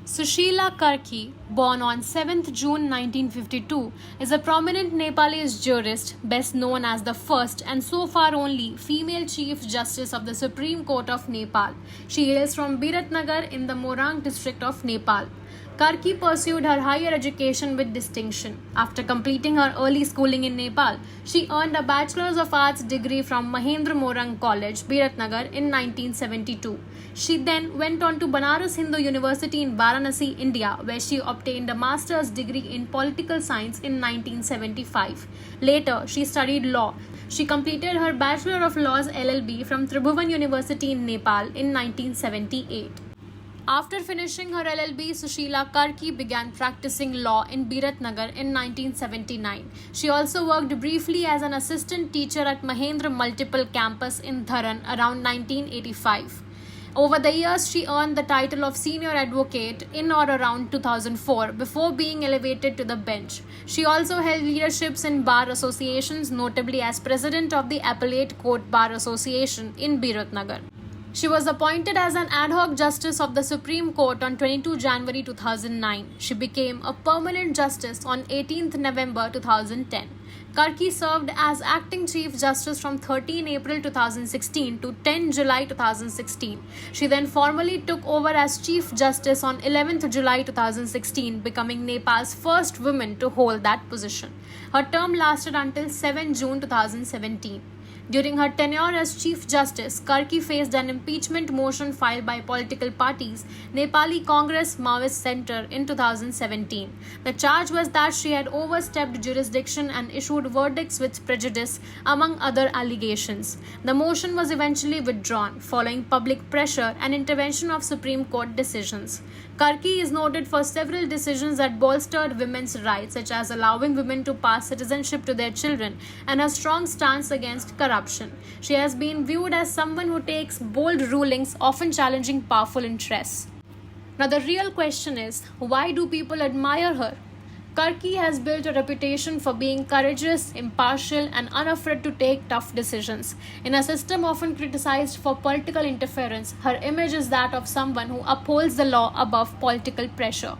Sushila Karki, born on 7th June 1952, is a prominent Nepalese jurist, best known as the first and so far only female Chief Justice of the Supreme Court of Nepal. She hails from Biratnagar in the Morang district of Nepal. Karki pursued her higher education with distinction. After completing her early schooling in Nepal, she earned a Bachelor's of Arts degree from Mahendra Morang College, Biratnagar in 1972. She then went on to Banaras Hindu University in Varanasi, India, where she obtained a master's degree in political science in 1975. Later, she studied law. She completed her Bachelor of Laws LLB from Tribhuvan University in Nepal in 1978. After finishing her LLB, Sushila Karki began practicing law in Biratnagar in 1979. She also worked briefly as an assistant teacher at Mahendra Multiple Campus in Dharan around 1985. Over the years, she earned the title of senior advocate in or around 2004 before being elevated to the bench. She also held leaderships in bar associations, notably as president of the Appellate Court Bar Association in Biratnagar. She was appointed as an ad hoc justice of the Supreme Court on 22 January 2009. She became a permanent justice on 18 November 2010. Karki served as acting Chief Justice from 13 April 2016 to 10 July 2016. She then formally took over as Chief Justice on 11 July 2016, becoming Nepal's first woman to hold that position. Her term lasted until 7 June 2017. During her tenure as Chief Justice, Karki faced an impeachment motion filed by political parties, Nepali Congress Maoist Centre, in 2017. The charge was that she had overstepped jurisdiction and issued verdicts with prejudice, among other allegations. The motion was eventually withdrawn, following public pressure and intervention of Supreme Court decisions. Karki is noted for several decisions that bolstered women's rights, such as allowing women to pass citizenship to their children, and her strong stance against corruption. She has been viewed as someone who takes bold rulings, often challenging powerful interests. Now, the real question is, why do people admire her? Karki has built a reputation for being courageous, impartial, and unafraid to take tough decisions. In a system often criticized for political interference, her image is that of someone who upholds the law above political pressure.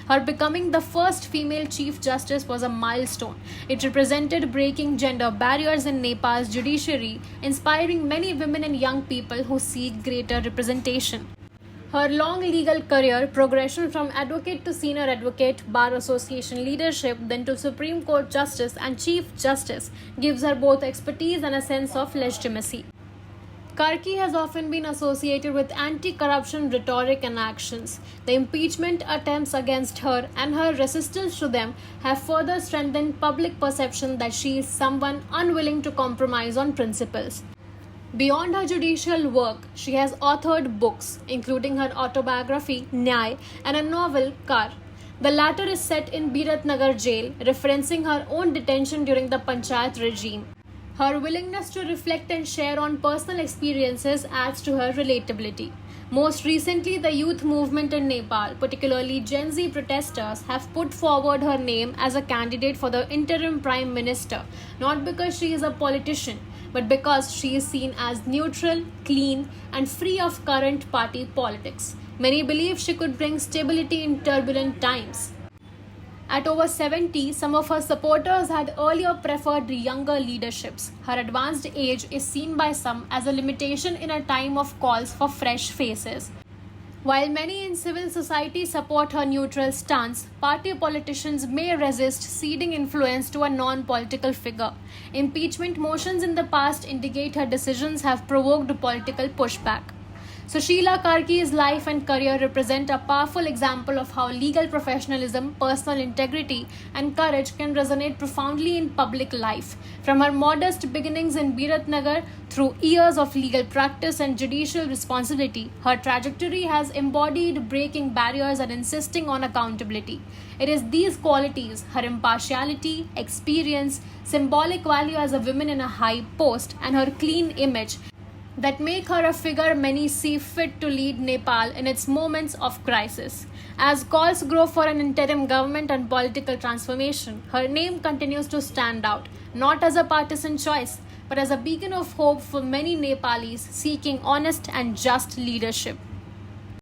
Her becoming the first female Chief Justice was a milestone. It represented breaking gender barriers in Nepal's judiciary, inspiring many women and young people who seek greater representation. Her long legal career, progression from advocate to senior advocate, Bar Association leadership, then to Supreme Court Justice and Chief Justice, gives her both expertise and a sense of legitimacy. Karki has often been associated with anti-corruption rhetoric and actions. The impeachment attempts against her and her resistance to them have further strengthened public perception that she is someone unwilling to compromise on principles. Beyond her judicial work, she has authored books, including her autobiography, Nyay, and a novel, Kar. The latter is set in Biratnagar jail, referencing her own detention during the Panchayat regime. Her willingness to reflect and share on personal experiences adds to her relatability. Most recently, the youth movement in Nepal, particularly Gen Z protesters, have put forward her name as a candidate for the interim prime minister, not because she is a politician, but because she is seen as neutral, clean, and free of current party politics. Many believe she could bring stability in turbulent times. At over 70, some of her supporters had earlier preferred younger leaderships. Her advanced age is seen by some as a limitation in a time of calls for fresh faces. While many in civil society support her neutral stance, party politicians may resist ceding influence to a non-political figure. Impeachment motions in the past indicate her decisions have provoked political pushback. Sushila Karki's life and career represent a powerful example of how legal professionalism, personal integrity, and courage can resonate profoundly in public life. From her modest beginnings in Biratnagar through years of legal practice and judicial responsibility, her trajectory has embodied breaking barriers and insisting on accountability. It is these qualities, her impartiality, experience, symbolic value as a woman in a high post, and her clean image that make her a figure many see fit to lead Nepal in its moments of crisis. As calls grow for an interim government and political transformation, her name continues to stand out, not as a partisan choice, but as a beacon of hope for many Nepalis seeking honest and just leadership.